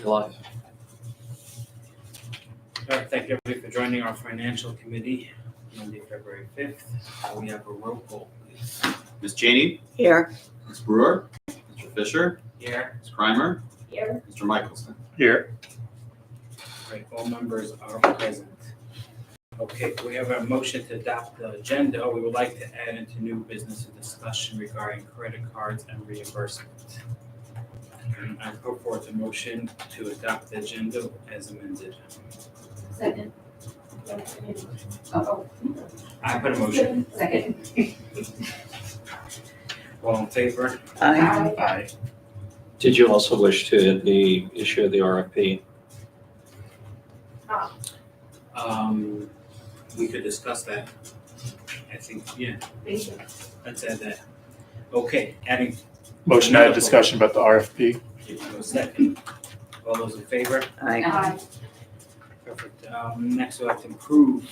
July. All right, thank you everybody for joining our financial committee, Monday, February 5th. We have a roll call, please. Ms. Cheney? Here. Ms. Brewer? Mr. Fisher? Here. Ms. Crimer? Here. Mr. Michelson? Here. All right, all members are present. Okay, we have a motion to adopt the agenda. We would like to add into new business a discussion regarding credit cards and reimbursement. And I put forth a motion to adopt the agenda as amended. Second. I put a motion. Second. All in favor? Aye. Aye. Did you also wish to the issue of the RFP? We could discuss that. I think, yeah, Thank you. let's add that. Okay, adding. Motion to have discussion about the RFP. A second. All those in favor? Aye. Perfect. Next we'll have to approve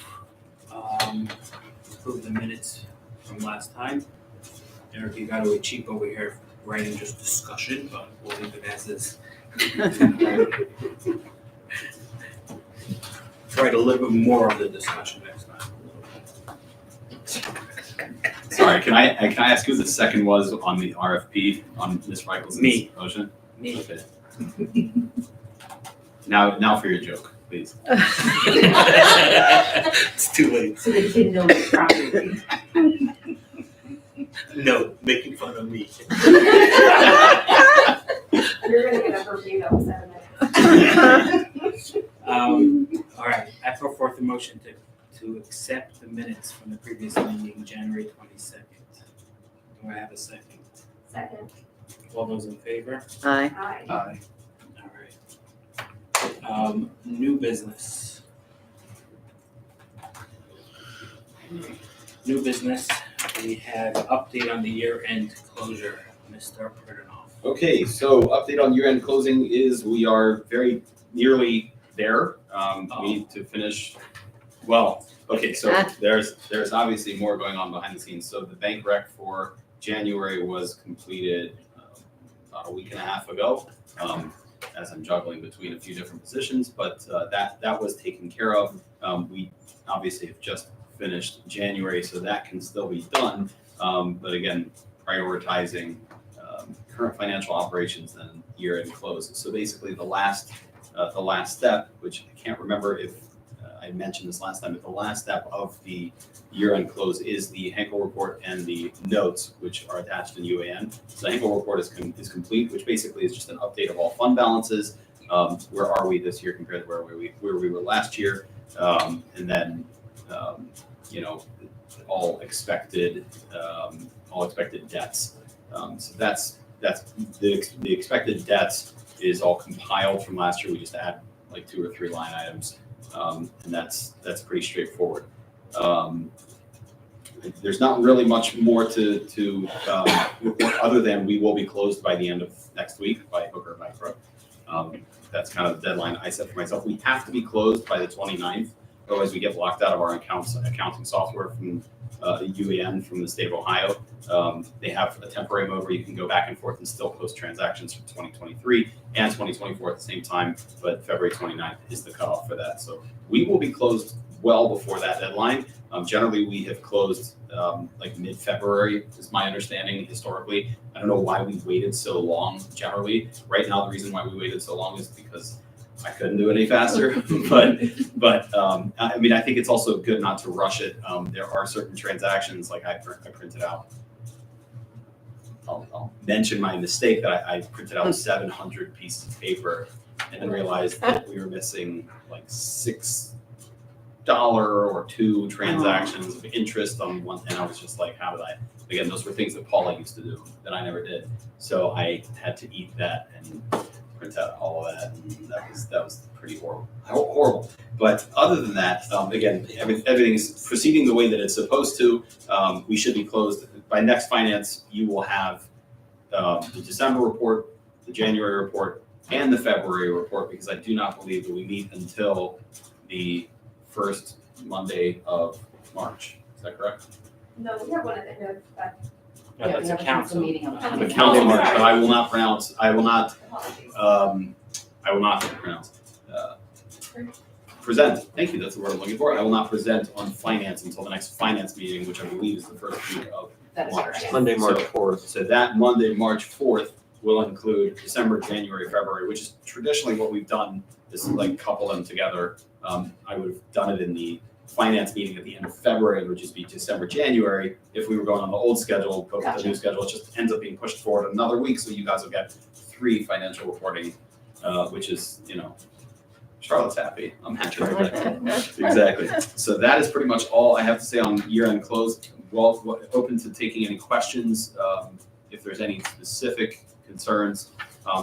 the minutes from last time. Eric, you got away cheap over here writing just discussion, but we'll leave it as is. Try to little bit more of the discussion next time. Sorry, can I ask who the second was on the RFP on Ms. Michelson's Me. motion? Me. Okay. Now for your joke, please. It's too late. So they didn't know the property. No, making fun of me. You're gonna get a verbatim of 7 minutes. All right, I put forth a motion to accept the minutes from the previous meeting, January 22nd. Do I have a second? Second. All those in favor? Aye. Aye. All right. New business. New business, we had an update on the year-end closure. Mr. Pridenoff. Okay, so update on year-end closing is we are very nearly there. We need to finish, well, okay, so there's obviously more going on behind the scenes. So the bank rec for January was completed about a week and a half ago, as I'm juggling between a few different positions, but that was taken care of. We obviously have just finished January, so that can still be done. But again, prioritizing current financial operations and year-end close. So basically the last step, which I can't remember if I mentioned this last time, but the last step of the year-end close is the Henkel report and the notes, which are attached in UAN. So the Henkel report is complete, which basically is just an update of all fund balances. Where are we this year compared to where we were last year? And then, all expected debts. So that's the expected debts is all compiled from last year. We just add like 2 or 3 line items, and that's pretty straightforward. There's not really much more to report other than we will be closed by the end of next week by hook or by crook. That's kind of the deadline I set for myself. We have to be closed by the 29th, otherwise we get locked out of our accounting software from UAN from the state of Ohio. They have a temporary mode where you can go back and forth and still post transactions from 2023 and 2024 at the same time, but February 29th is the cutoff for that. So we will be closed well before that deadline. Generally, we have closed like mid-February is my understanding historically. I don't know why we waited so long generally. Right now, the reason why we waited so long is because I couldn't do it any faster, but I mean, I think it's also good not to rush it. There are certain transactions, like I printed out. I'll mention my mistake that I printed out 700 pieces of paper and then realized that we were missing like $6 or 2 transactions of interest on one, and I was just like, how did I? Again, those were things that Paula used to do that I never did, so I had to eat that and print out all of that, and that was pretty horrible. But other than that, again, everything's proceeding the way that it's supposed to. We should be closed by next finance. You will have the December report, the January report, and the February report, because I do not believe that we meet until the first Monday of March. Is that correct? No, we have one at the end of No, that's a council meeting. The council March, but I will not I will not present, thank you, that's the word I'm looking for. I will not present on finance until the next finance meeting, which I believe is the first week of That is March. correct. Monday, March So- 4th. So that Monday, March 4th, will include December, January, February, which is traditionally what we've done, is like couple them together. I would have done it in the finance meeting at the end of February, it would just be December, January. If we were going on the old schedule, go with the Gotcha. new schedule, it just ends up being pushed forward another week, so you guys will get 3 financial reporting, which is, Charlotte's happy, I'm happy. Exactly. So that is pretty much all I have to say on year-end close. Well, open to taking any questions, if there's any specific concerns.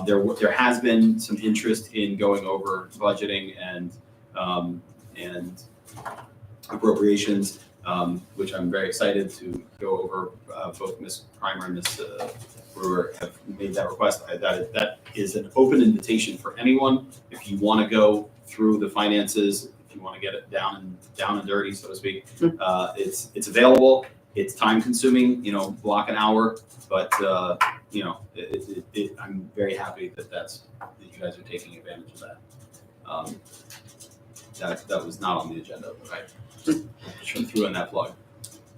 There has been some interest in going over budgeting and appropriations, which I'm very excited to go over. Both Ms. Primer and Ms. Brewer have made that request. That is an open invitation for anyone. If you want to go through the finances, if you want to get it down and dirty, so to speak, it's available. It's time consuming, block an hour, but I'm very happy that you guys are taking advantage of that. That was not on the agenda, but I threw in that plug.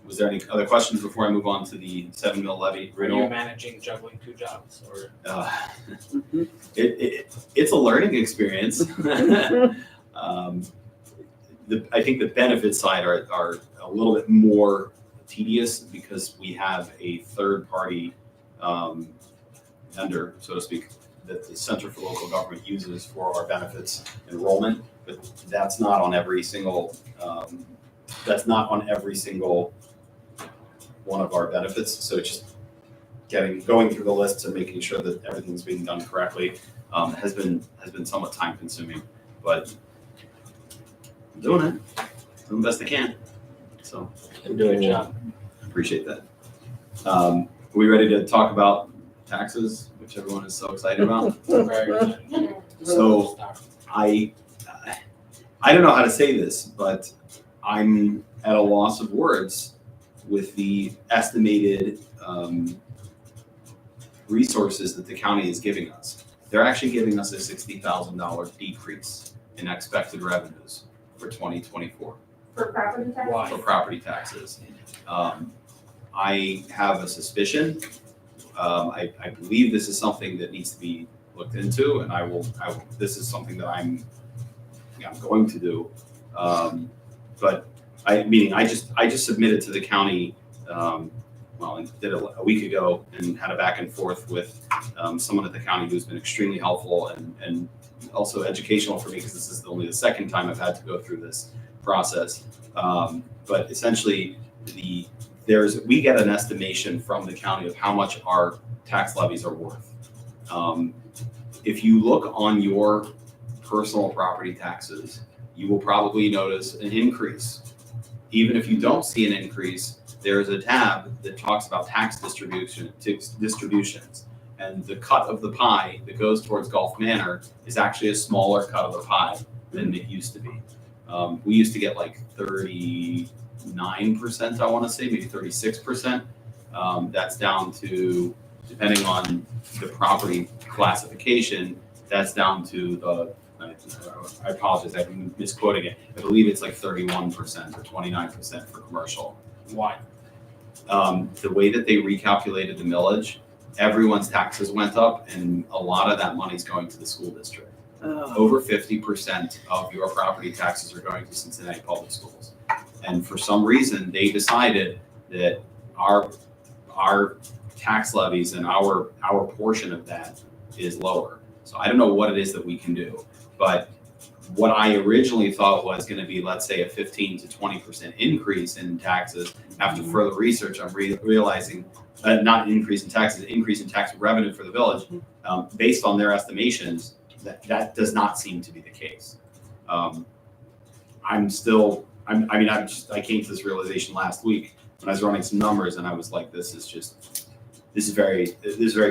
Was there any other questions before I move on to the 7 mil levy Are you renewal? managing juggling 2 jobs or? It's a learning experience. I think the benefit side are a little bit more tedious because we have a third party vendor, so to speak, that the Center for Local Government uses for our benefits enrollment, but that's not on every single one of our benefits. So it's just going through the lists and making sure that everything's being done correctly has been somewhat time consuming, but I'm doing it, doing the best I can. So I'm doing Good job. appreciate that. Are we ready to talk about taxes, which everyone is so excited about? Very good. So I don't know how to say this, but I'm at a loss of words with the estimated resources that the county is giving us. They're actually giving us a $60,000 decrease in expected revenues for 2024 For property tax? Why? for property taxes. I have a suspicion. I believe this is something that needs to be looked into, and I will. This is something that I'm going to do. But I just submitted to the county. And did it a week ago, and had a back and forth with someone at the county who's been extremely helpful and also educational for me, because this is only the second time I've had to go through this process. But essentially, we get an estimation from the county of how much our tax levies are worth. If you look on your personal property taxes, you will probably notice an increase. Even if you don't see an increase, there is a tab that talks about tax distributions. And the cut of the pie that goes towards Gulf Manor is actually a smaller cut of the pie than it used to be. We used to get like 39%, I want to say, maybe 36%. That's down to, depending on the property classification, that's down to I apologize, I'm misquoting it. I believe it's like 31% or 29% for commercial. Why? The way that they recalculated the millage, everyone's taxes went up, and a lot of that money's going to the school district. Over 50% of your property taxes are going to Cincinnati Public Schools. And for some reason, they decided that our tax levies and our portion of that is lower. So I don't know what it is that we can do, but what I originally thought was going to be, let's say, a 15 to 20% increase in taxes. After further research, I'm realizing not an increase in taxes, increase in tax revenue for the village, based on their estimations, that does not seem to be the case. I came to this realization last week when I was running some numbers, and I was like, this is very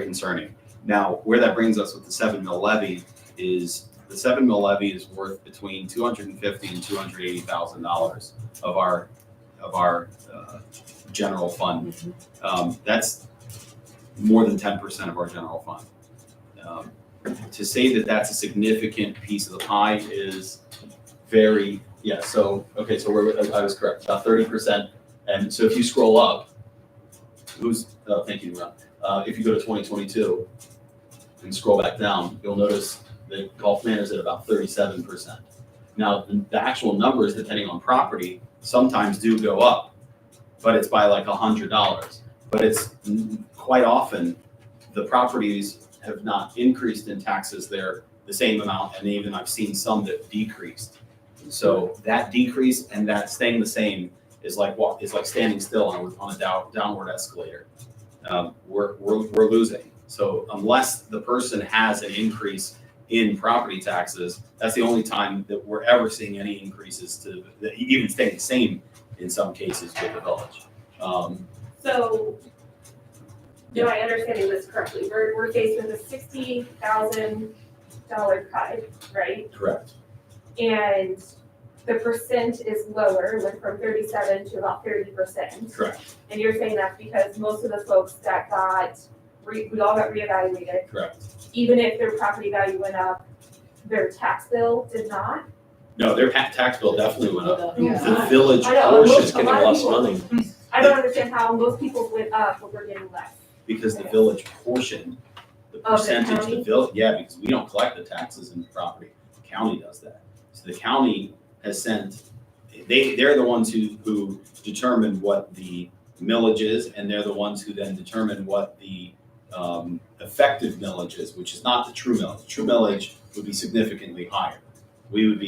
concerning. Now, where that brings us with the 7 mil levy is the 7 mil levy is worth between $250,000 and $280,000 of our general fund. That's more than 10% of our general fund. to say that that's a significant piece of the pie is very, yeah, so, okay, so I was correct, about 30%. And so if you scroll up, thank you, Ron. If you go to 2022 and scroll back down, you'll notice that Gulf Manor is at about 37%. Now, the actual numbers, depending on property, sometimes do go up, but it's by like $100. But it's quite often, the properties have not increased in taxes. They're the same amount, and even I've seen some that decreased. So that decrease and that staying the same is like standing still on a downward escalator. We're losing. So unless the person has an increase in property taxes, that's the only time that we're ever seeing any increases to even staying the same in some cases with the village. So, do I understanding this correctly? We're faced with a $60,000 cut, right? Correct. And the percent is lower, went from 37 to about 30%. Correct. And you're saying that's because most of the folks that we all got reevaluated, Correct. even if their property value went up, their tax bill did not? No, their tax bill definitely went up. Yeah. The village I know, portion Just getting less money. I don't understand how most people went up, but we're getting less. because the village portion, the Of the percentage, county? the village, yeah, because we don't collect the taxes in the property. The county does that. So the county has sent, they're the ones who determine what the millage is, and they're the ones who then determine what the effective millage is, which is not the true millage. True millage would be significantly higher. We would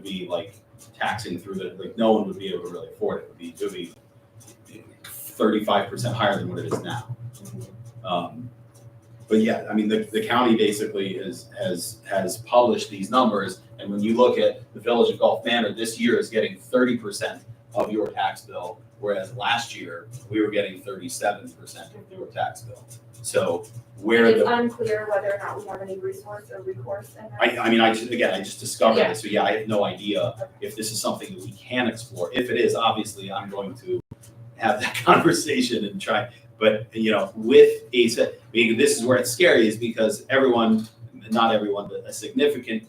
be like taxing through like no one would be able to really afford it. It would be 35% higher than what it is now. But yeah, I mean, the county basically has published these numbers, and when you look at the village of Gulf Manor, this year is getting 30% of your tax bill, whereas last year we were getting 37% of your tax bill. So where It's the unclear whether or not we have any resource or recourse in that. I just discovered Yeah. it, so yeah, I have no idea if this is something that we can explore. If it is, obviously, I'm going to have that conversation and try. But with this is where it's scary, is because not everyone, but a significant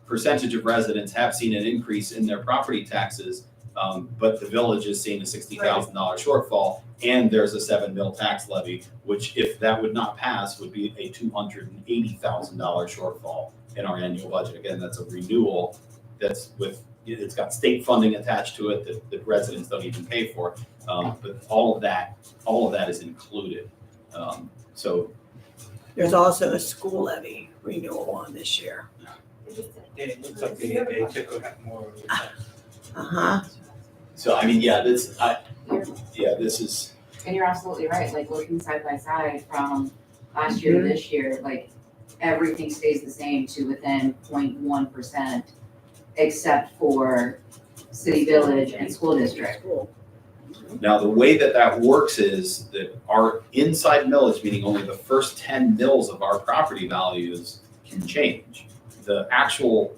percentage of residents have seen an increase in their property taxes, but the village is seeing a $60,000 shortfall, and there's a 7 mil tax levy, which if that would not pass, would be a $280,000 shortfall in our annual budget. Again, that's a renewal it's got state funding attached to it that residents don't even pay for. But all of that is included. So There's also a school levy renewal on this year. It looks like they took a lot more. Uh-huh. So I mean, yeah, this is, And you're absolutely right, like looking side by side from last year to this year, like everything stays the same to within 0.1%, except for city, village, and school district. now the way that works is that our inside millage, meaning only the first 10 mils of our property values, can change.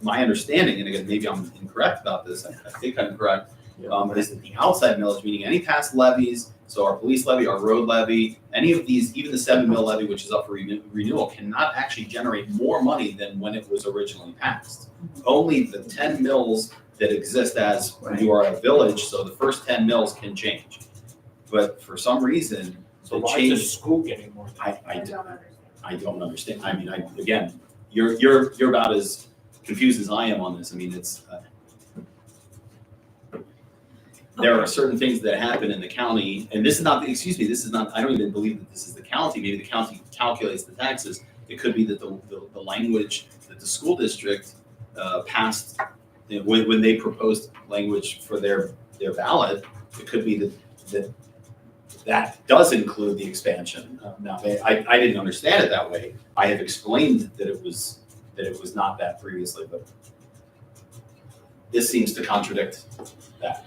My understanding, and again, maybe I'm incorrect about this, I think I'm correct, is that the outside millage, meaning any past levies, so our police levy, our road levy, any of these, even the 7 mil levy, which is up for renewal, cannot actually generate more money than when it was originally passed. Only the 10 mils that exist as you are a village, so the first 10 mils can change. But for some reason, So the why change, is the school getting more? I don't understand. I mean, again, you're about as confused as I am on this. I mean, it's there are certain things that happen in the county, and this is not. I don't even believe that this is the county. Maybe the county calculates the taxes. It could be that the language that the school district passed when they proposed language for their ballot. It could be that does include the expansion. Now, I didn't understand it that way. I have explained that it was not that previously, but this seems to contradict that.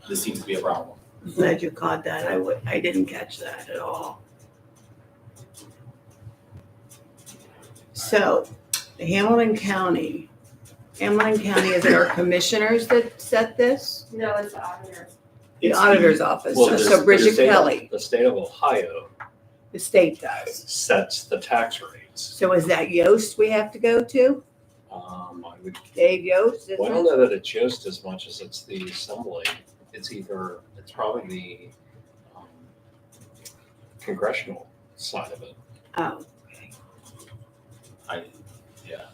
This seems to be a problem. I'm glad you caught that. I didn't catch that at all. So, Hamilton County, is it our commissioners that set this? No, it's the auditors. The It's auditor's office, Well, so there's- Bridget the state of- Kelly, The state of Ohio the state does. sets the tax rate. So is that Yost we have to go to? I would, Dave Yost, well, I don't isn't it? know that it's just as much as it's the assembly. It's probably the congressional side of it. Oh,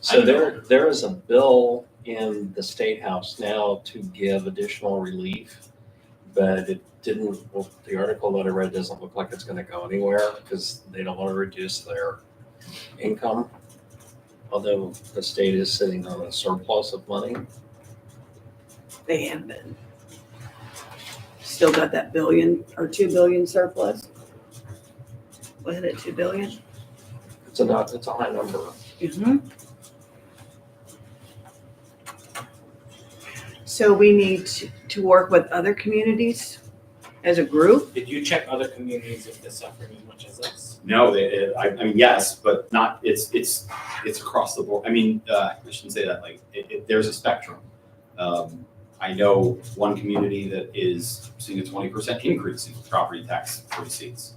So there is a bill in the State House now to give additional relief, but it didn't, well, the article that I read doesn't look like it's gonna go anywhere because they don't want to reduce their income. Although the state is sitting on a surplus of money. they have been. Still got that billion or 2 billion surplus. Wasn't it 2 billion? It's a high number. Mm-hmm. So we need to work with other communities as a group? Did you check other communities if they're suffering as much as us? No, I mean, yes, but not, it's across the board. I mean, I shouldn't say that, like, there's a spectrum. I know one community that is seeing a 20% increase in property tax receipts.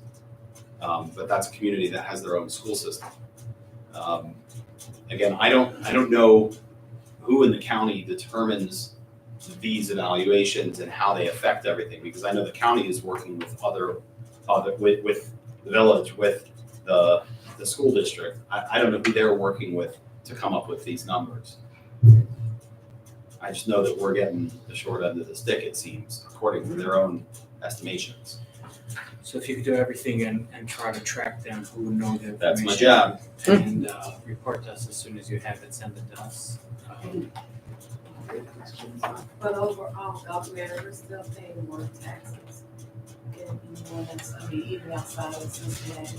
But that's a community that has their own school system. Again, I don't know who in the county determines these evaluations and how they affect everything, because I know the county is working with with the village, with the school district. I don't know who they're working with to come up with these numbers. I just know that we're getting the short end of the stick, it seems, according to their own estimations. So if you could do everything and try to track down who know the information. That's my job. And report to us as soon as you have it, send it to us. But overall, government, we're still paying more taxes. And more than, I mean, even outside of Cincinnati,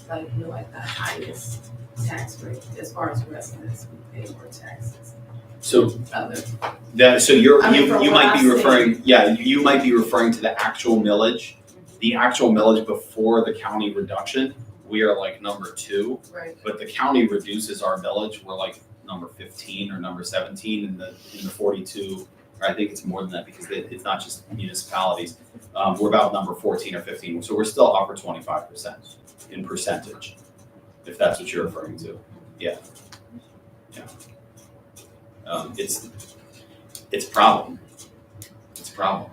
like, you're like the highest tax rate as far as residents, we pay more taxes. So Other, so you I mean, from you what might be I've referring, yeah, you might be referring to the actual millage. The actual millage before the county reduction, we are like number 2, right, but the county reduces our millage, we're like number 15 or number 17 in the 42, or I think it's more than that because it's not just municipalities. We're about number 14 or 15, so we're still upper 25% in percentage, if that's what you're referring to. Yeah. It's a problem. It's a problem.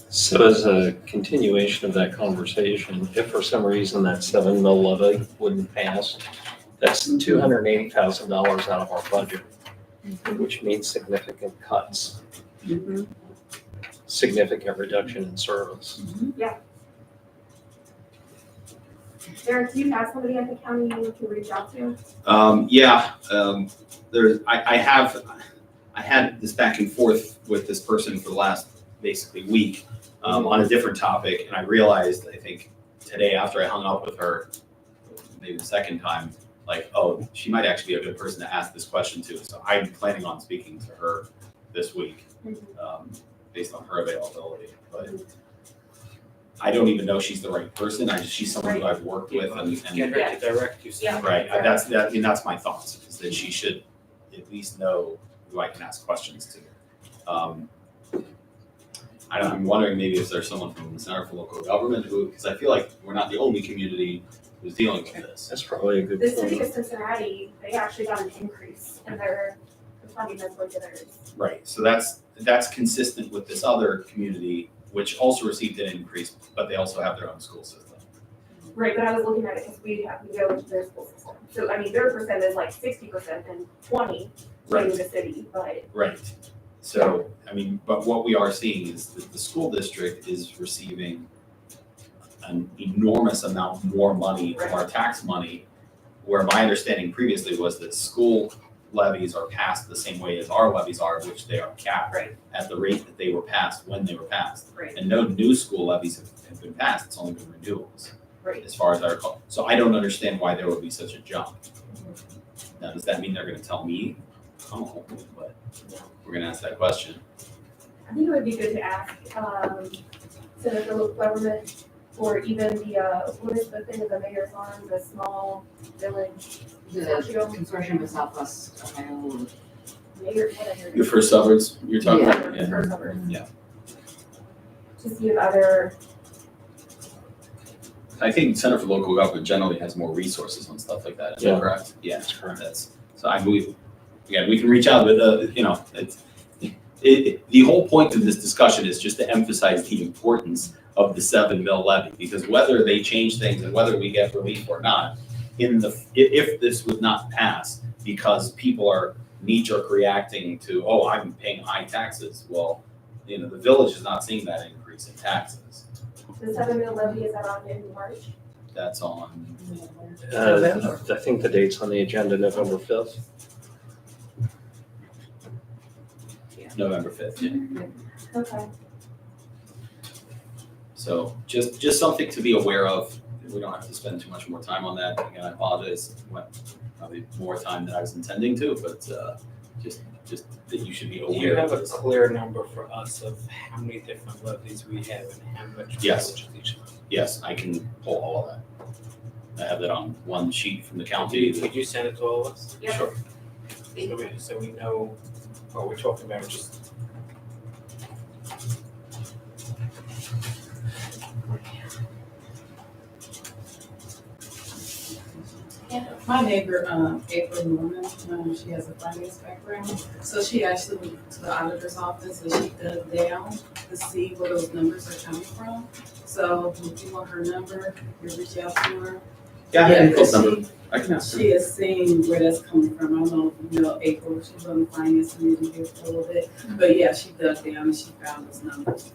So as a continuation of that conversation, if for some reason that 7 mil levy wouldn't pass, that's $280,000 out of our budget, which means significant cuts, Mm-hmm. significant reduction in service. Derek, do you have somebody at the county you can reach out to? I had this back and forth with this person for the last basically week on a different topic, and I realized, I think today after I hung up with her, maybe the second time, like, oh, she might actually be a good person to ask this question to. So I'm planning on speaking to her this week, based on her availability. But I don't even know she's the right person. She's someone who I've worked with, Get her to direct you. Yeah. right. That's my thoughts, is that she should at least know who I can ask questions to. I'm wondering maybe if there's someone from the Center for Local Government because I feel like we're not the only community who's dealing with this. That's probably a good The city point. of Cincinnati, they actually got an increase in their funding that's going to theirs. Right, so that's consistent with this other community, which also received an increase, but they also have their own school system. Right, but I was looking at it because we go into their school system. So, I mean, their percent is like 60% and 20 Right. to the city, but Right. So, I mean, but what we are seeing is that the school district is receiving an enormous amount more money of our tax money, where my understanding previously was that school levies are passed the same way as our levies are, which they are capped Right. at the rate that they were passed when they were passed. Right. And no new school levies have been passed, it's only been renewals, Right. as far as I recall. So I don't understand why there would be such a jump. Now, does that mean they're gonna tell me? Oh, but we're gonna ask that question. I think it would be good to ask Center for Local Government or even the, what is the thing with the mayor's arm, the small village The consortium of Southwest Ohio. mayor, whatever. Your first suburbs, you're talking about? First suburbs. Yeah. To see if other I think Center for Local Government generally has more resources on stuff like that, is that Yeah. correct? Yeah, That's correct. so I believe, again, we can reach out with, the whole point of this discussion is just to emphasize the importance of the 7 mil levy, because whether they change things and whether we get relief or not, if this would not pass, because people are knee-jerk reacting to, oh, I'm paying high taxes, well, the village is not seeing that increase in taxes. The 7 mil levy is out in March. That's on, I think the date's on the agenda, November 5th. November 5th, yeah. Okay. So just something to be aware of. We don't have to spend too much more time on that. Again, I apologize, it went probably more time than I was intending to, but just that you should be Do you aware have of a this. clear number for us of how many different levies we have and how much Yes. village is each one? Yes, I can pull all of that. I have that on one sheet from the Could county. you send it to all of us? Yep. Sure. So we know what we're talking about, just. My neighbor, April Norman, she has a finance background, so she actually went to the auditor's office and she dug down to see where those numbers are coming from. So if you want her number, you reach out to her. Yeah, I have April's but number. I can ask her. She is seeing where that's coming from. I don't know if you know April, she was on the finance committee here for a little bit, but yeah, she dug down and she found those numbers.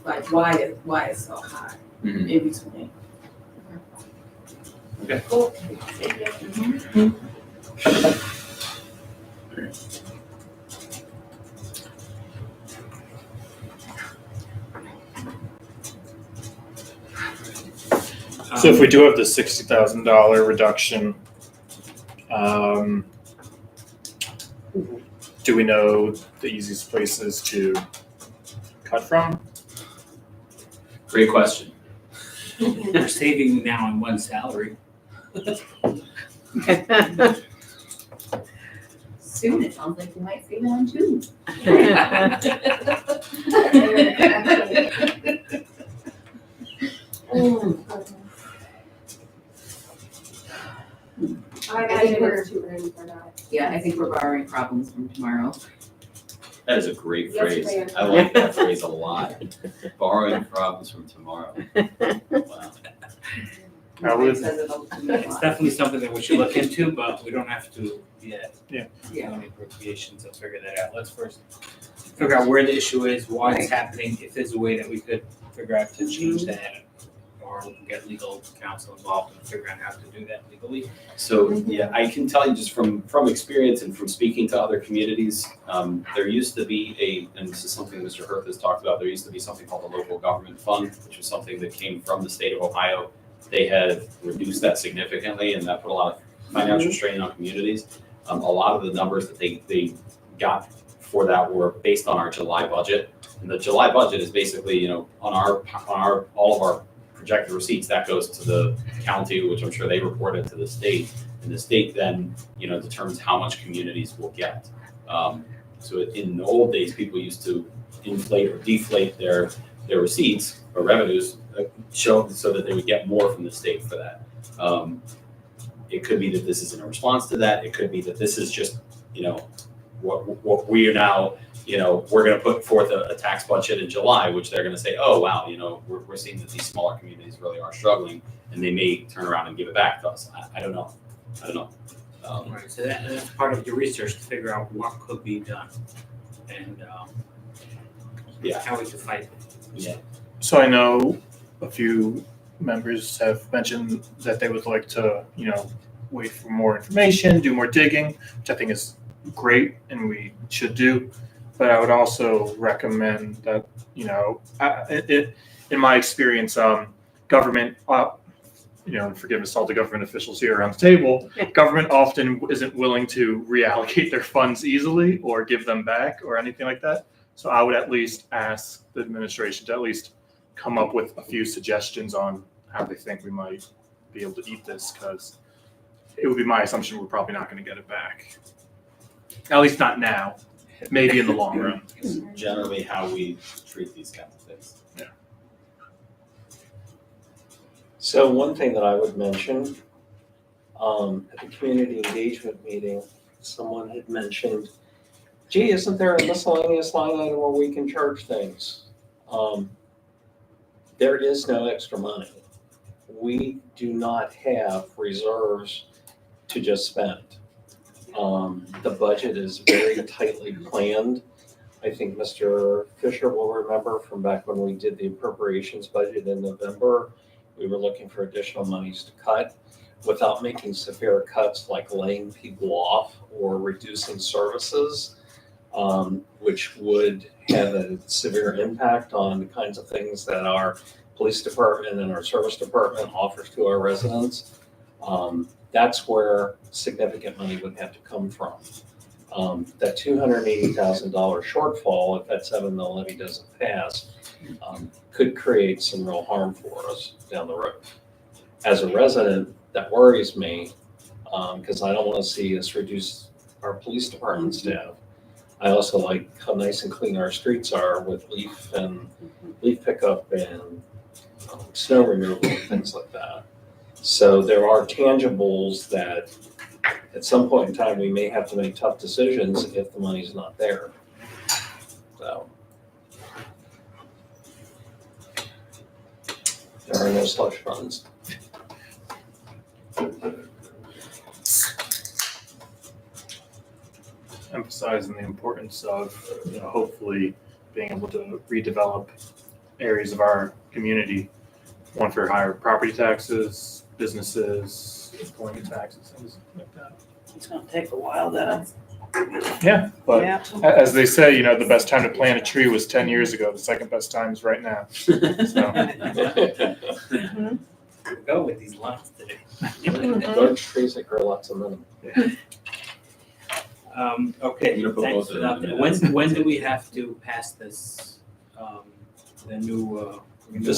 Like why it's so high Mhm. in between. Cool. Thank you. So if we do have the $60,000 reduction, do we know the easiest places to cut from? Great question. We're saving now on one salary. Soon, it sounds like we might save it on 2. I imagine it's too early for that. Yeah, I think we're borrowing problems from tomorrow. That is a great Yes, phrase. ma'am. I like that phrase a lot. Borrowing problems from tomorrow. Wow. I would- Says it all to me a It's lot. definitely something that we should look into, but we don't have to yet. Yeah. Yeah. On appropriations to figure that out. Let's first figure out where the issue is, why it's happening, if there's a way that we could figure out to change that. Or get legal counsel involved and figure out how to do that legally. So, yeah, I can tell you just from experience and from speaking to other communities, there used to be and this is something Mr. Hirth has talked about, there used to be something called the local government fund, which was something that came from the state of Ohio. They had reduced that significantly and that put a lot of financial strain on communities. A lot of the numbers that they got for that were based on our July budget. And the July budget is basically, on all of our projected receipts, that goes to the county, which I'm sure they reported to the state. And the state then, determines how much communities will get. So in the old days, people used to inflate or deflate their receipts or revenues, so that they would get more from the state for that. It could be that this is in a response to that. It could be that this is just, what we are now, we're going to put forth a tax budget in July, which they're going to say, oh, wow, we're seeing that these smaller communities really are struggling, and they may turn around and give it back to us. I don't know. Right, so that's part of your research to figure out what could be done and Yeah. how we can fight it. Yeah. So I know a few members have mentioned that they would like to, wait for more information, do more digging, which I think is great and we should do. But I would also recommend that, in my experience, government, forgiveness to all the government officials here around the table, government often isn't willing to reallocate their funds easily or give them back or anything like that. So I would at least ask the administration to at least come up with a few suggestions on how they think we might be able to eat this, because it would be my assumption we're probably not going to get it back. At least not now. Maybe in the long run. It's generally how we treat these kinds of things. So one thing that I would mention, at the community engagement meeting, someone had mentioned, gee, isn't there a miscellaneous line item where we can charge things? There is no extra money. We do not have reserves to just spend. The budget is very tightly planned. I think Mr. Fisher will remember from back when we did the appropriations budget in November, we were looking for additional monies to cut without making severe cuts like laying people off or reducing services, which would have a severe impact on the kinds of things that our police department and our service department offers to our residents. That's where significant money would have to come from. That $280,000 shortfall, if that 7 mil levy doesn't pass, could create some real harm for us down the road. As a resident, that worries me, because I don't want to see us reduce our police department staff. I also like how nice and clean our streets are with leaf pickup and snow removal and things like that. So there are tangibles that at some point in time, we may have to make tough decisions if the money's not there. So there are no slush funds. Emphasizing the importance of, hopefully being able to redevelop areas of our community, one for higher property taxes, businesses, employment taxes, things like that. It's gonna take a while though. Yeah, but Yeah. as they say, the best time to plant a tree was 10 years ago. The second best time is right now. So, We'll go with these lines today. Large trees that grow lots of money. Okay, You put thanks both for of them that. in. When do we have to pass this, the new, The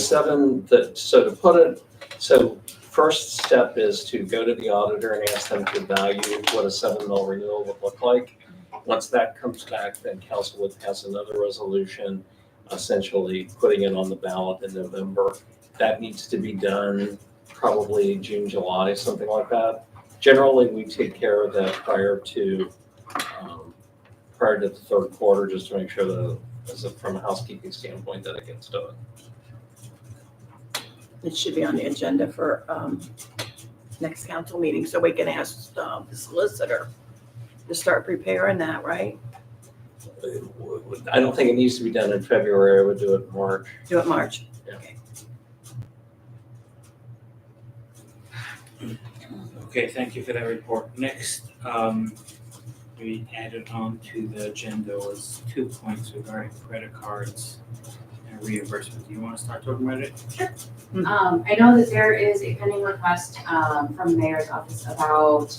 so to put it, so first step is to go to the auditor and ask them to value what a 7 mil renewal would look like. Once that comes back, then council would pass another resolution, essentially putting it on the ballot in November. That needs to be done probably June, July, something like that. Generally, we take care of that prior to the third quarter, just to make sure that, from a housekeeping standpoint, that it gets done. It should be on the agenda for next council meeting, so we can ask the solicitor to start preparing that, right? I don't think it needs to be done in February. I would do it in March. Do it March. Yeah. Okay, thank you for that report. Next, we added on to the agenda was 2 points regarding credit cards and reimbursement. Do you want to start talking about it? I know that there is a pending request from the mayor's office about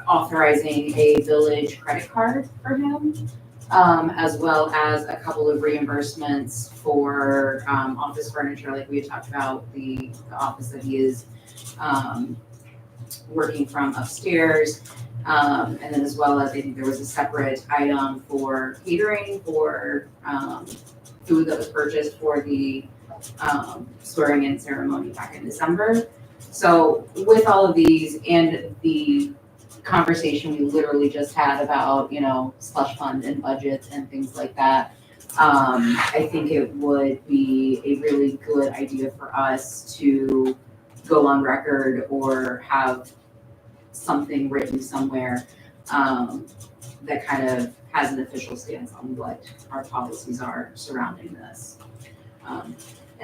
authorizing a village credit card for him, as well as a couple of reimbursements for office furniture, like we had talked about, the office that he is working from upstairs. And then as well as, I think there was a separate item for catering for food that was purchased for the swearing in ceremony back in December. So with all of these and the conversation we literally just had about, slush fund and budgets and things like that, I think it would be a really good idea for us to go on record or have something written somewhere that kind of has an official stance on what our policies are surrounding this, and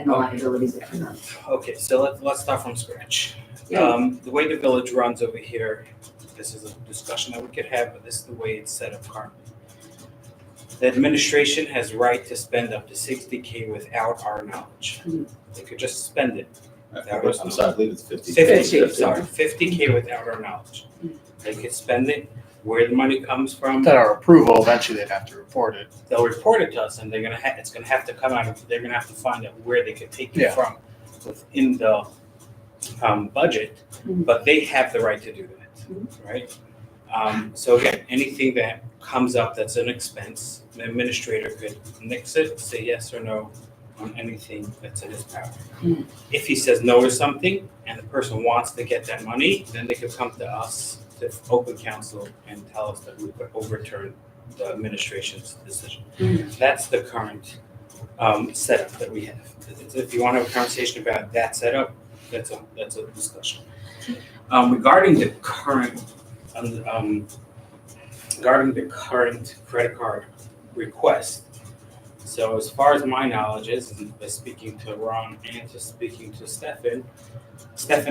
the liabilities that come up. Okay, so let's start from scratch. Yeah. The way the village runs over here, this is a discussion that we could have, but this is the way it's set up currently. The administration has right to spend up to $60K without our knowledge. They could just spend it. I'm sorry, I believe it's 50. 50K without our knowledge. They could spend it, where the money comes from, Without our approval, eventually they'd have to report it. they'll report it to us, and it's gonna have to come out of, they're gonna have to find out where they could take it Yeah. from within the budget, but they have the right to do that, right? So again, anything that comes up that's an expense, the administrator could nix it, say yes or no on anything that's in his power. Mm. If he says no to something and the person wants to get that money, then they could come to us, to open council, and tell us that we could overturn the administration's decision. That's the current setup that we have. If you want to have a conversation about that setup, that's a discussion. Regarding the current credit card request. So as far as my knowledge is, and by speaking to Ron and to speaking to Stefan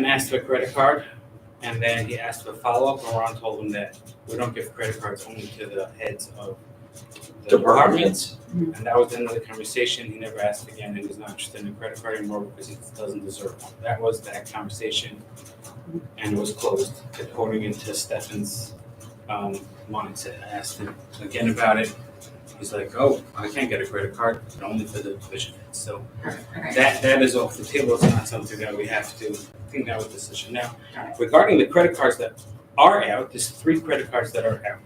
asked for a credit card, and then he asked for follow-up, and Ron told him that we don't give credit cards only to the heads of the departments. And that was the end of the conversation. He never asked again, and he's not interested in a credit card anymore because he doesn't deserve one. That was that conversation, and it was closed, according to Stefan's mindset. I asked him again about it. He's like, oh, I can't get a credit card, but only for the division heads. So Okay. that is off the table. It's not something that we have to think that was a decision. Now, regarding the credit cards that are out, there's 3 credit cards that are out.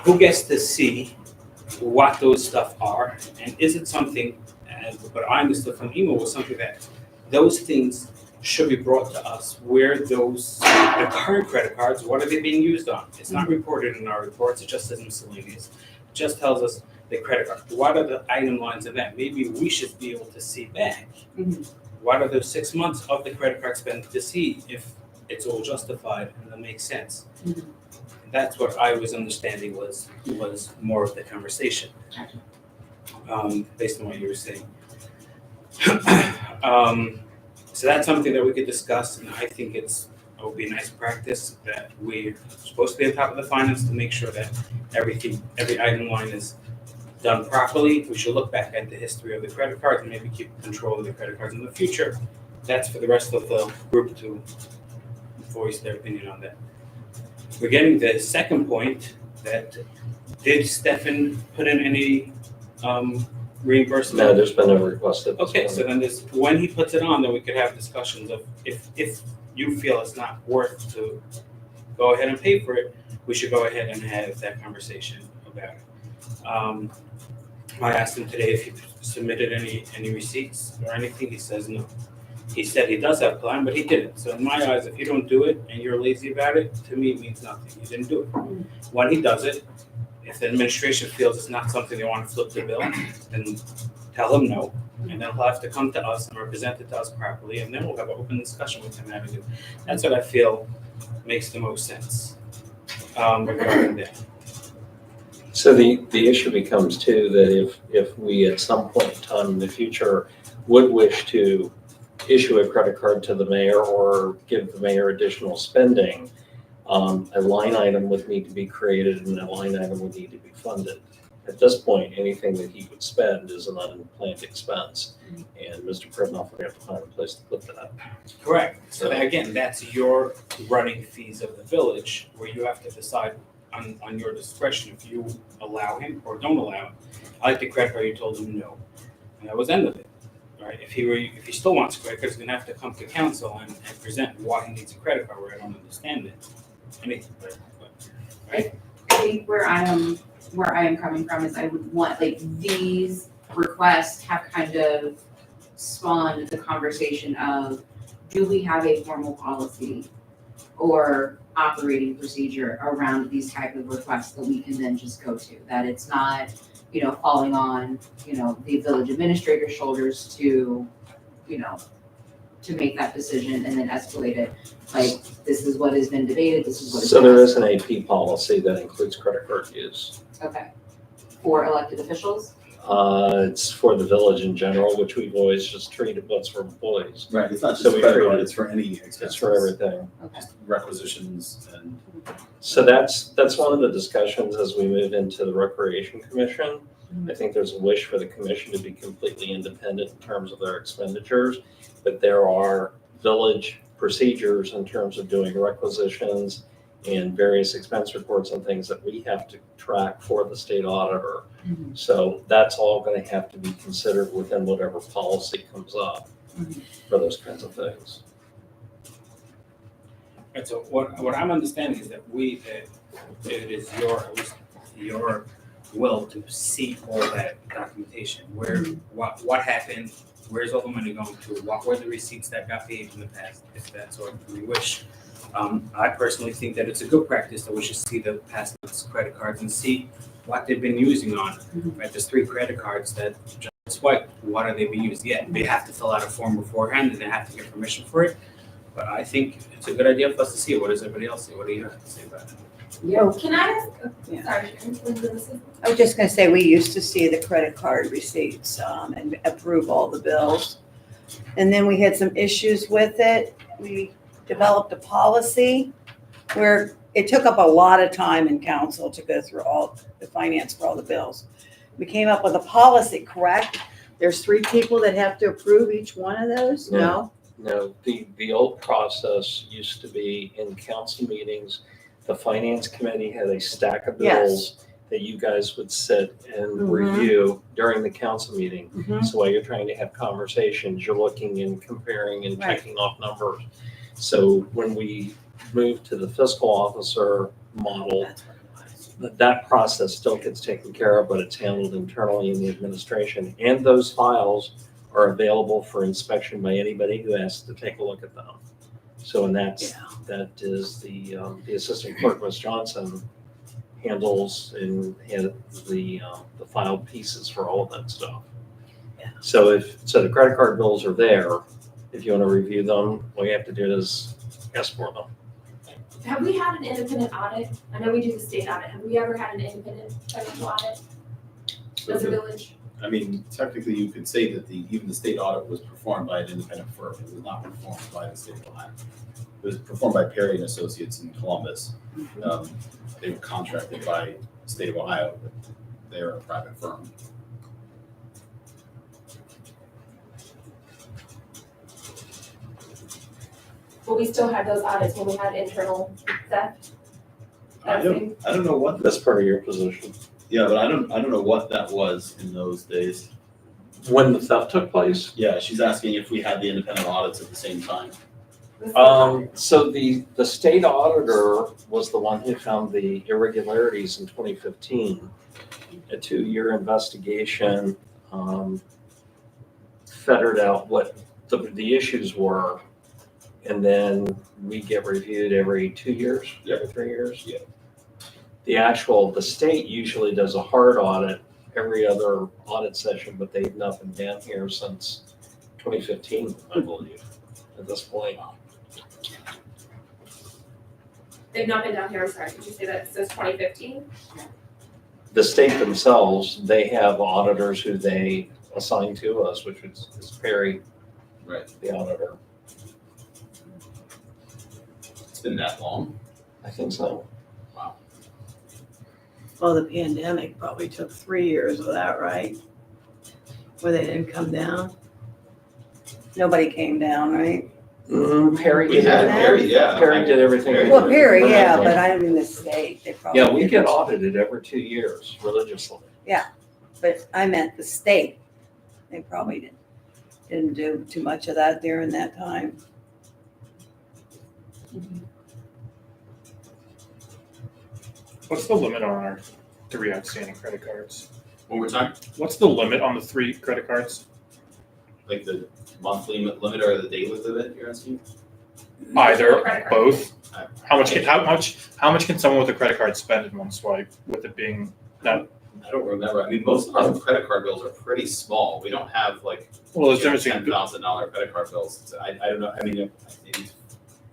Who gets to see what those stuff are? And is it something, but I understood from email was something that those things should be brought to us, where those, the current credit cards, what are they being used on? It's not reported in our reports, it just says miscellaneous. It just tells us the credit card. What are the item lines of that? Maybe we should be able to see back. What are those 6 months of the credit card spend to see if it's all justified and that makes sense? That's what I was understanding was more of the conversation, based on what you were saying. So that's something that we could discuss, and I think it would be a nice practice that we're supposed to be on top of the finance to make sure that every item line is done properly. We should look back at the history of the credit cards and maybe keep control of the credit cards in the future. That's for the rest of the group to voice their opinion on that. We're getting the second point, that did Stefan put in any reimbursement? No, there's been no request at this Okay, point. so then when he puts it on, then we could have discussions of if you feel it's not worth to go ahead and pay for it, we should go ahead and have that conversation about it. I asked him today if he submitted any receipts or anything. He says no. He said he does have a plan, but he didn't. So in my eyes, if you don't do it and you're lazy about it, to me it means nothing. You didn't do it. When he does it, if the administration feels it's not something they want to flip the bill, then tell him no. And then he'll have to come to us and represent it to us properly, and then we'll have an open discussion with him. That's what I feel makes the most sense regarding that. So the issue becomes too, that if we at some point in time in the future would wish to issue a credit card to the mayor or give the mayor additional spending, a line item would need to be created and a line item would need to be funded. At this point, anything that he would spend is an unplanned expense, and Mr. Pridnoff would have to find a place to put that. Correct. So again, that's your running fees of the village, where you have to decide on your discretion if you allow him or don't allow him. I like the credit card, you told him no, and that was the end of it. Right? If he still wants a credit card, he's gonna have to come to council and present why he needs a credit card, where I don't understand it. Anything, right? I think where I am coming from is I would want, like, these requests have kind of spawned the conversation of, do we have a formal policy or operating procedure around these type of requests that we can then just go to, that it's not, falling on, the village administrator's shoulders to make that decision and then escalate it. Like, this is what has been debated, this is what is. So there is an AP policy that includes credit card use. Okay. For elected officials? It's for the village in general, which we've always just treated what's for employees. Right, it's not So just we credit treat card, it- it's for any expenses. It's for everything. Okay. Requisitions and. So that's one of the discussions as we move into the Recreation Commission. I think there's a wish for the commission to be completely independent in terms of their expenditures, but there are village procedures in terms of doing requisitions and various expense reports and things that we have to track for the state auditor. So that's all going to have to be considered within whatever policy comes up for those kinds of things. Right, so what I'm understanding is that it is at least your will to see all that documentation. Where, what happened, where's all the money going to, what were the receipts that got paid in the past, if that's what we wish. I personally think that it's a good practice that we should see the past month's credit cards and see what they've been using on. Right, there's 3 credit cards that just swiped. What are they being used? Yeah, they have to fill out a form beforehand and they have to get permission for it. But I think it's a good idea for us to see it. What does everybody else say? What do you have to say about it? Can I ask, Yeah. sorry, Sharon, I was just gonna say, we used to see the credit card receipts, and approve all the bills. And then we had some issues with it. We developed a policy where it took up a lot of time in council to go through all the finance for all the bills. We came up with a policy, correct? There's 3 people that have to approve each one of those? No? No, the old process used to be in council meetings, the finance committee had a stack of bills that you guys would sit and Mhm. review during the council meeting. Mhm. So while you're trying to have conversations, you're looking and comparing and Right. checking off numbers. So when we moved to the fiscal officer model, That's what it was. that process still gets taken care of, but it's handled internally in the administration. And those files are available for inspection by anybody who asks to take a look at them. So, and that is the assistant clerk, Ms. Johnson, handles and the file pieces for all of that stuff. Yeah. So the credit card bills are there. If you want to review them, all you have to do is ask for them. have we had an independent audit? I know we do the state audit. Have we ever had an independent financial audit as a village? I mean, technically, you could say that even the state audit was performed by an independent firm. It was not performed by the state of Ohio. It was performed by Perry and Associates in Columbus. They were contracted by the state of Ohio, but they're a private firm. But we still had those audits when we had internal theft. I don't know what, That's part of your position. yeah, but I don't know what that was in those days. When the theft took place? Yeah, she's asking if we had the independent audits at the same time. So the state auditor was the one who found the irregularities in 2015. A 2-year investigation, fettered out what the issues were. And then we get reviewed every 2 years, every 3 years. Yeah. The state usually does a hard audit every other audit session, but they've not been down here since 2015, I believe, at this point. They've not been down here, I'm sorry, did you say that since 2015? The state themselves, they have auditors who they assign to us, which is Perry, Right. the auditor. It's been that long. I think so. Well, the pandemic probably took 3 years of that, right? Where they didn't come down? Nobody came down, right? Perry We did had that. Perry, yeah. Perry did everything. Perry Well, Perry, For yeah, that but one. I mean the state, they probably. Yeah, we get didn't. audited every 2 years religiously. But I meant the state. They probably didn't do too much of that during that time. What's the limit on our 3 outstanding credit cards? One more time, What's the limit on the 3 credit cards? like the monthly limit or the daily limit you're asking? Either, Credit card. both. How much can someone with a credit card spend in one swipe with it being not? I don't remember. I mean, most of our credit card bills are pretty small. We don't have like Well, there's difference between $10,000 credit card bills. So I don't know. I mean, maybe.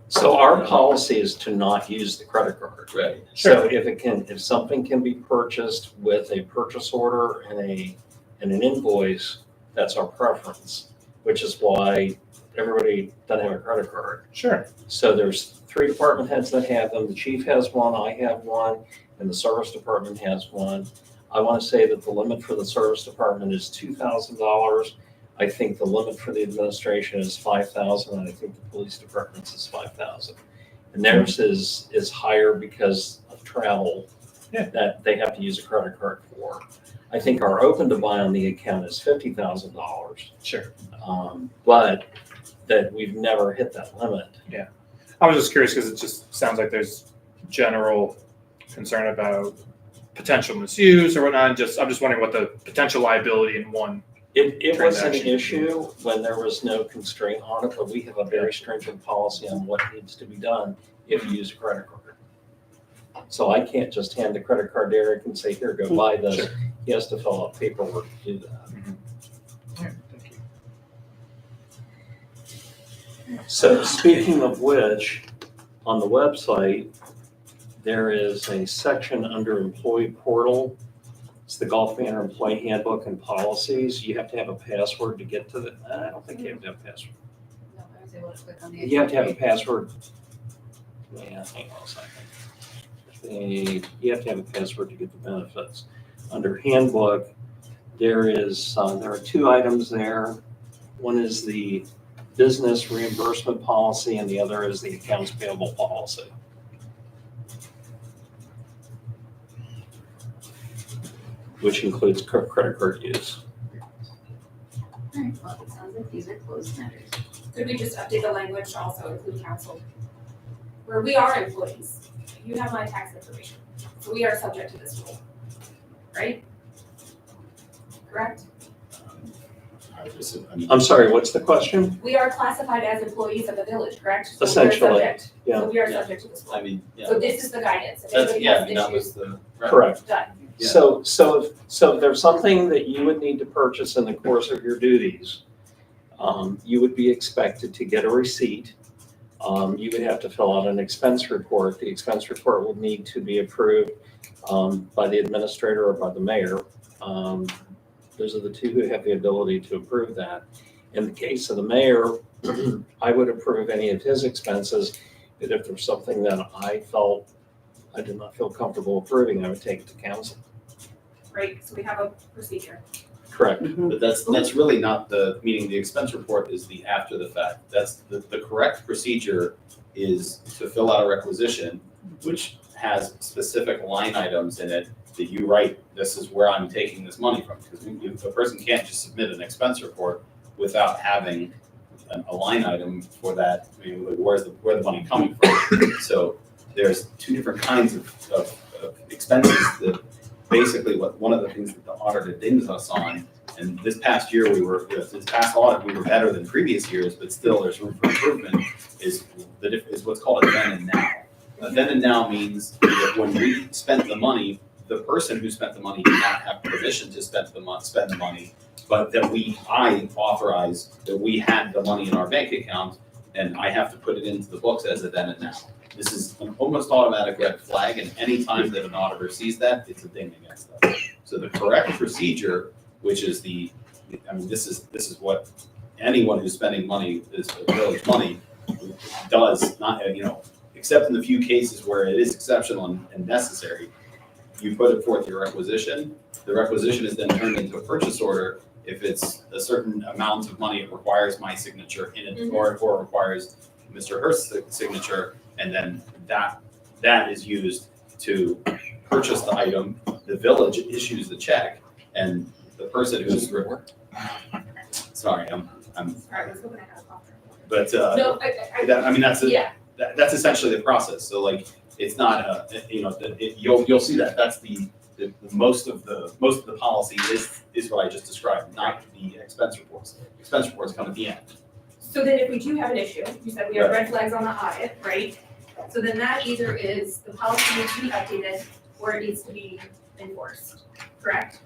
So our policy is to not use the credit card. Right. So if something can be purchased with a purchase order and an invoice, that's our preference, which is why everybody doesn't have a credit card. Sure. So there's 3 department heads that have them. The chief has one, I have one, and the service department has one. I want to say that the limit for the service department is $2,000. I think the limit for the administration is $5,000, and I think the police department's is $5,000. And theirs is higher because of travel that they have to use a credit card for. I think our open to buy on the account is $50,000. Sure. But that we've never hit that limit. I was just curious because it just sounds like there's general concern about potential misuse or whatnot. I'm just wondering what the potential liability in one. It was an Transaction. issue when there was no constraint on it, but we have a very stringent policy on what needs to be done if you use a credit card. So I can't just hand the credit card to Eric and say, here, go buy this. Sure. He has to fill out paperwork to do that. All right, thank you. So speaking of which, on the website, there is a section under employee portal. It's the Gulf Manor Employee Handbook and Policies. You have to have a password to get to the, I don't think you have to have a password. No, I was able to click on the. You have to have a password. Yeah, hang on a second. You have to have a password to get the benefits. Under handbook, there are 2 items there. One is the business reimbursement policy and the other is the accounts payable policy. Which includes credit card use. Alright, well, it sounds like these are closed matters. Could we just update the language to also include council? Where we are employees, you have my tax information, so we are subject to this rule, right? Correct? I mean, I'm sorry, what's the question? We are classified as employees of the village, correct? So we are Essentially, subject- yeah. So we are Yeah. subject to this I rule. mean, yeah, So this is the guidance, if that's, anybody yeah, I has mean, that was issues, the. Correct. done. Yeah. So if there's something that you would need to purchase in the course of your duties, you would be expected to get a receipt. You would have to fill out an expense report. The expense report will need to be approved by the administrator or by the mayor. Those are the 2 who have the ability to approve that. In the case of the mayor, I would approve any of his expenses, but if there's something that I felt I did not feel comfortable approving, I would take it to council. Right, so we have a procedure. Correct. But that's really not meaning the expense report is the after the fact. That's the correct procedure is to fill out a requisition, which has specific line items in it that you write, this is where I'm taking this money from. Because a person can't just submit an expense report without having a line item for that. I mean, where the money coming from? So there's 2 different kinds of expenses that basically one of the things that the auditor dings us on, and this past year this past audit, we were better than previous years, but still there's room for improvement, is what's called a then and now. A then and now means that when we spent the money, the person who spent the money did not have permission to spend the money, but that I authorized that we had the money in our bank account, and I have to put it into the books as a then and now. This is an almost automatic red flag, and any time that an auditor sees that, it's a ding against them. So the correct procedure, which is this is what anyone who's spending money, is village money, does, not, except in the few cases where it is exceptional and necessary. You put forth your requisition. The requisition is then turned into a purchase order. If it's a certain amount of money, it requires my signature in it, or requires Mr. Hurst's signature, and then that is used to purchase the item. The village issues the check, and the person who's sorry, I'm. All right, let's go back out of office. But No, that's essentially the process. So like, it's not you'll see that that's the most of the policy is what I just described, not the expense reports. Expense reports come at the end. So then if we do have an issue, you said we have red flags on the audit, right? So then that either is the policy needs to be updated or it needs to be enforced, correct?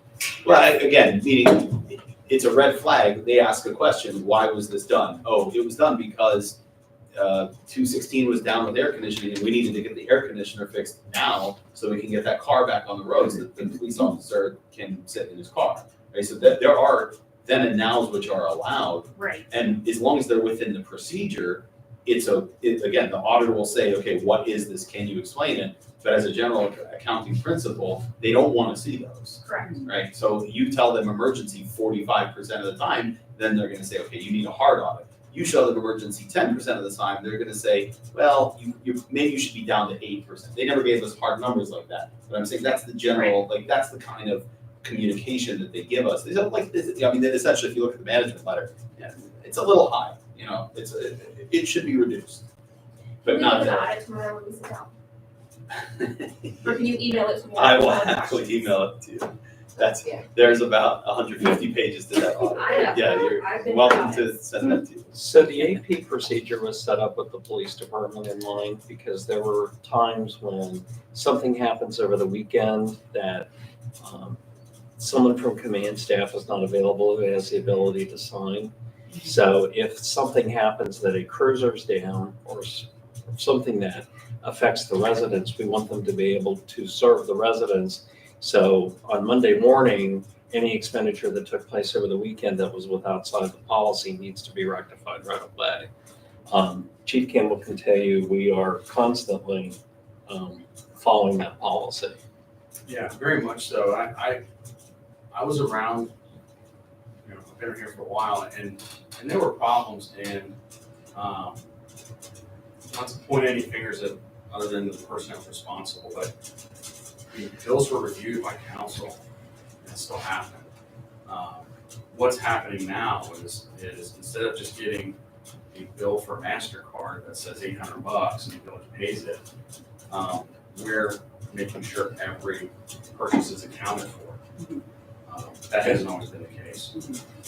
Well, again, meaning it's a red flag. They ask a question, why was this done? Oh, it was done because 216 was down with air conditioning and we needed to get the air conditioner fixed now so we can get that car back on the road so that the police officer can sit in his car. Right? So that there are then and nows which are allowed. Right. And as long as they're within the procedure, again, the auditor will say, okay, what is this? Can you explain it? But as a general accounting principle, they don't want to see those. Correct. Right? So you tell them emergency 45% of the time, then they're going to say, okay, you need a hard audit. You show them emergency 10% of the time, they're going to say, well, maybe you should be down to 8%. They never gave us hard numbers like that. But I'm saying that's the general, like that's the kind of communication that they give us. They don't like this. I mean, essentially, if you look at the management letter, yeah, it's a little high. It should be reduced, but not We that. have an audit tomorrow when we sit down. Or can you email it to me? I will happily email it to you. That's, Yeah. there's about 150 pages to that audit. I know. Yeah, I've you're been welcome through to send that to you. So the AP procedure was set up with the police department in mind because there were times when something happens over the weekend that someone from command staff is not available who has the ability to sign. So if something happens that a cruiser's down or something that affects the residents, we want them to be able to serve the residents. So on Monday morning, any expenditure that took place over the weekend that was outside the policy needs to be rectified right away. Chief Campbell can tell you, we are constantly following that policy. Yeah, very much so. I was around, I've been here for a while, and there were problems, and not to point any fingers at other than the person that was responsible, but the bills were reviewed by council, and it still happened. What's happening now is instead of just getting a bill for MasterCard that says $800 and the village pays it, we're making sure every purchase is accounted for. That hasn't always been the case.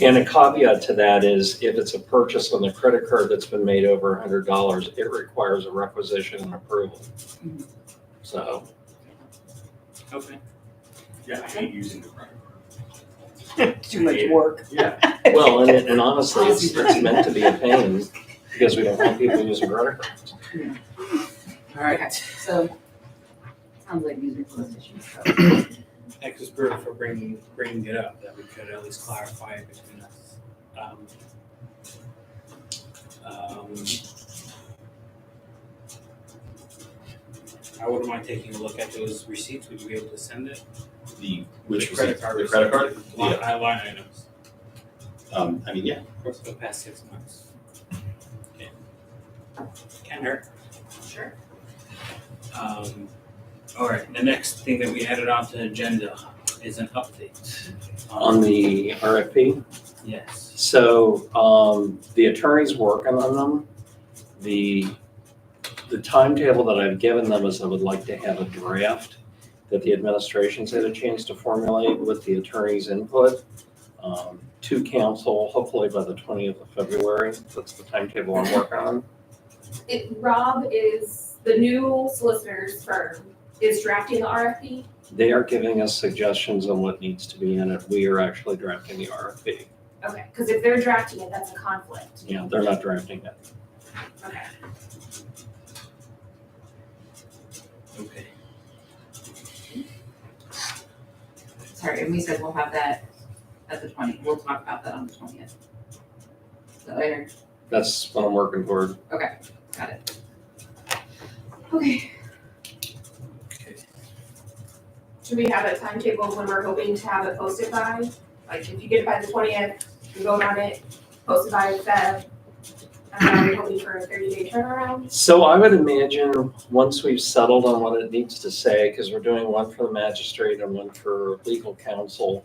And a caveat to that is if it's a purchase on the credit card that's been made over $100, it requires a requisition and approval. So, Okay. Yeah, I hate using the credit card. Too much work. Yeah. well, and honestly, it's meant to be a pain because we don't want people using credit cards. All right. Okay, so, sounds like these are closed issues, so. Thank you, Spirit, for bringing it up, that we could at least clarify it between us. I wouldn't mind taking a look at those receipts. Would you be able to send it? Which The credit receipt? card The credit card? receipts. Line items I mean, yeah. for the past 6 months. Okay. Can't hurt. Sure. All right, the next thing that we added onto the agenda is an update. On the RFP, Yes. so the attorney's working on them. The timetable that I've given them is I would like to have a draft that the administration's had a chance to formulate with the attorney's input to council, hopefully by the 20th of February. That's the timetable I'm working on. Rob is the new solicitor's firm, is drafting the RFP. They are giving us suggestions on what needs to be in it. We are actually drafting the RFP. Okay, because if they're drafting it, that's a conflict. Yeah, they're not drafting it. Okay. Okay. Sorry, and we said we'll have that at the 20th. We'll talk about that on the 20th. So later, That's what I'm working toward. got it. Okay. Should we have a timetable when we're hoping to have it posted by? Like, if you get it by the 20th, you vote on it, post it by Feb, and then we're hoping for a 30-day turnaround? So I would imagine, once we've settled on what it needs to say, because we're doing one for the magistrate and one for legal counsel,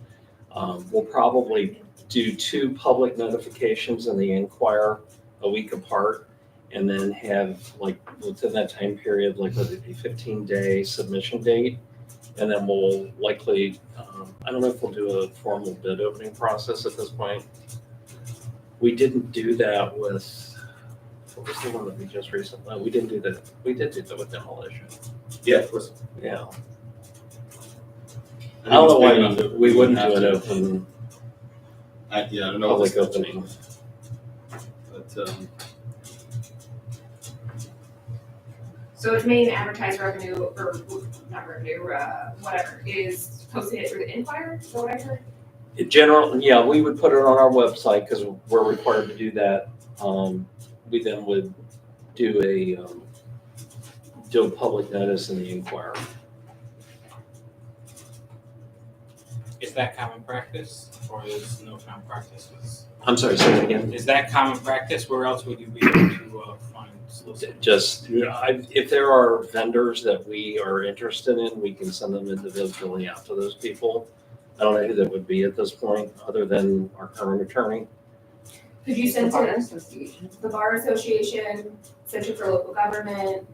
we'll probably do 2 public notifications in the Inquirer a week apart, and then have, like, within that time period, like, would it be 15-day submission date? And then we'll likely, I don't know if we'll do a formal bid opening process at this point. We didn't do that with, what was the one that we just recently, we didn't do that, we did do that with demolition. Yeah, of course. Yeah. I I don't know why think it's big enough. we wouldn't have do an to. open I don't know. public opening. But, So its main advertised revenue, or not revenue, whatever, is posting it through the Inquirer, is that what I heard? In general, yeah, we would put it on our website because we're required to do that. We then would do a public notice in the Inquirer. Is that common practice, or is no common practice? I'm sorry, say that again. Is that common practice? Where else would you be able to find solicitors? Just, if there are vendors that we are interested in, we can send them individually out to those people. I don't know who that would be at this point, other than our current attorney. Could you send The Bar to Association. the Bar Association, Center for Local Government?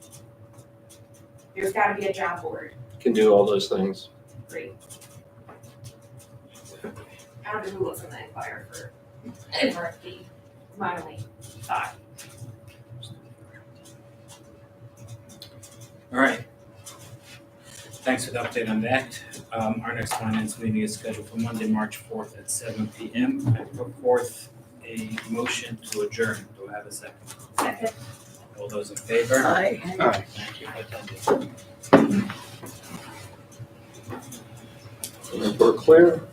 There's gotta be a job board, Can do all those things. great. I don't know who looks in the Inquirer for an RFP, my only thought. All right. Thanks for the update on that. Our next finance meeting is scheduled for Monday, March 4th at 7 PM. I put forth a motion to adjourn. Do I have a second? Second. All those in favor? Aye. Thank you for attending. And we're clear.